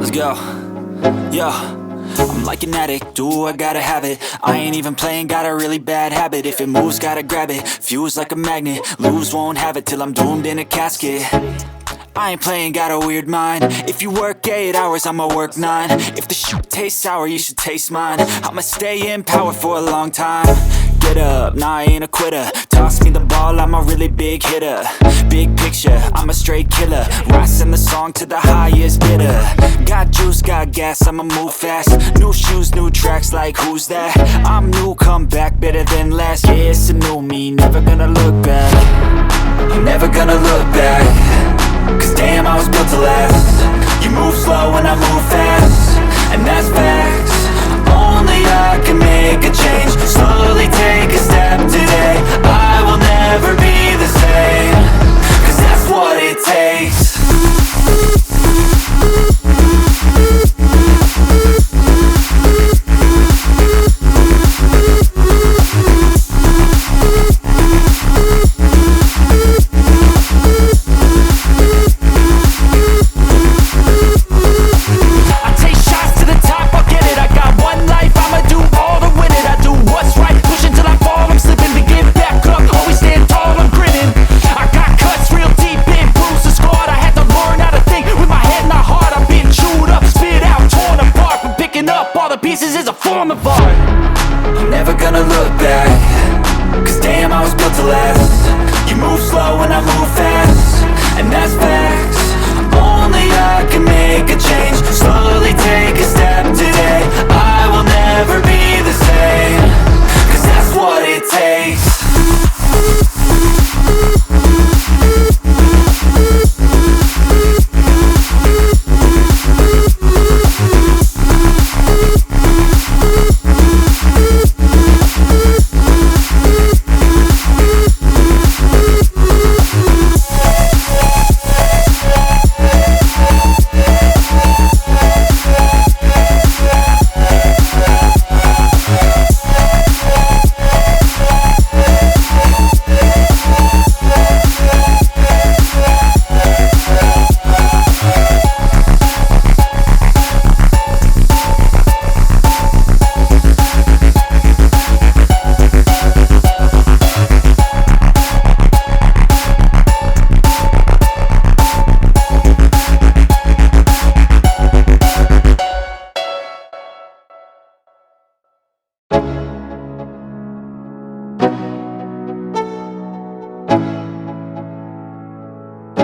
Let's go. Yo, I'm like an addict, do I gotta have it. I ain't even playing, got a really bad habit. If it moves, gotta grab it, fuse like a magnet. Lose, won't have it till I'm doomed in a casket. I ain't playing, got a weird mind. If you work 8 hours, I'ma work 9. If the shoot tastes sour, you should taste mine. I'ma stay in power for a long time. Get up, nah, I ain't a quitter. Toss me the ball, I'm a really big hitter. Big picture, I'm a straight killer. Rising the song to the highest bidder. Got juice, got gas, I'ma move fast. New shoes, new tracks, like who's that? I'm new, come back, better than last. Yeah, it's a new me, never gonna look back. I'm never gonna look back. Cause damn, I was built to last. You move slow and I move fast, and that's facts. Only I can make a change. Slowly take a step today. I will never be the same. Cause that's what it takes. Pieces is a form of art. I'm never gonna look back. Cause damn, I was built to last. You move slow and I move fast, and that's facts. Only I can make a change. Slowly take a step today. I will never be the same. Cause that's what it takes.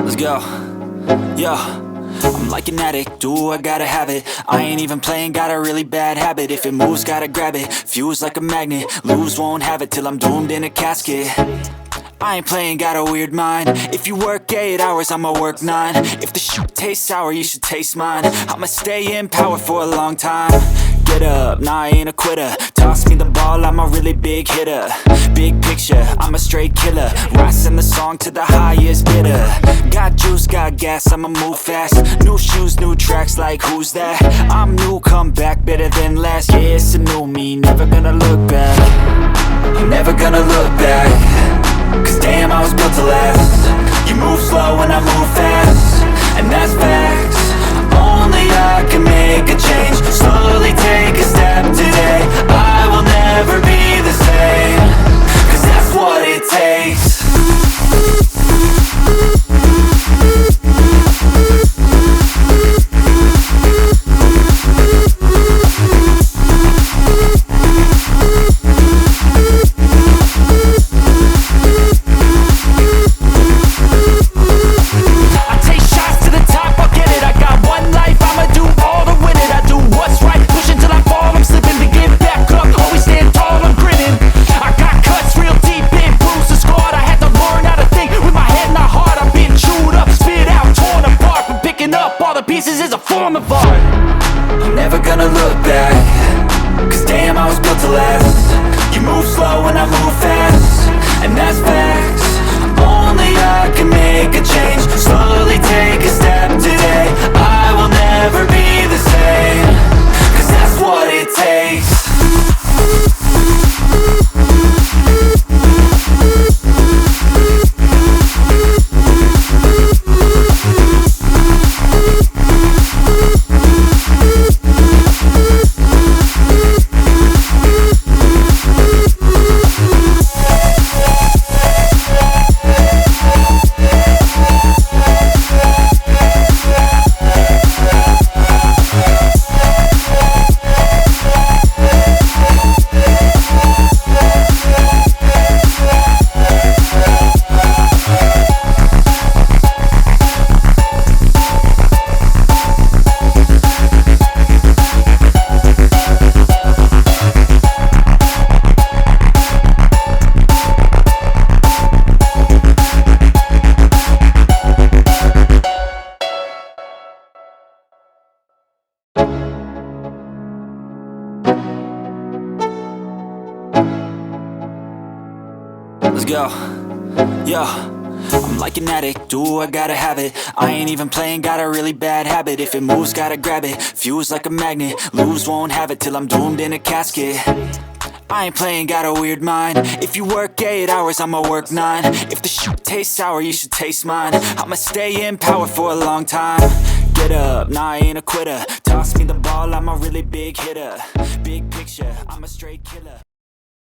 Let's go. Yo, I'm like an addict, do I gotta have it. I ain't even playing, got a really bad habit. If it moves, gotta grab it, fuse like a magnet. Lose, won't have it till I'm doomed in a casket. I ain't playing, got a weird mind. If you work 8 hours, I'ma work 9. If the shoot tastes sour, you should taste mine. I'ma stay in power for a long time. Get up, nah, I ain't a quitter. Toss me the ball, I'm a really big hitter. Big picture, I'm a straight killer. Rising the song to the highest bidder. Got juice, got gas, I'ma move fast. New shoes, new tracks, like who's that? I'm new, come back, better than last. Yeah, it's a new me, never gonna look back. I'm never gonna look back. Cause damn, I was built to last. You move slow and I move fast, and that's facts. Only I can make a change. Slowly take a step today. I will never be the same. Cause that's what it takes. go. Yo, I'm like an addict, do I gotta have it. I ain't even playing, got a really bad habit. If it moves, gotta grab it, fuse like a magnet. Lose, won't have it till I'm doomed in a casket. I ain't playing, got a weird mind. If you work 8 hours, I'ma work 9. If the shoot tastes sour, you should taste mine. I'ma stay in power for a long time. Get up, nah, I ain't a quitter. Toss me the ball, I'm a really big hitter. Big picture, I'm a straight killer.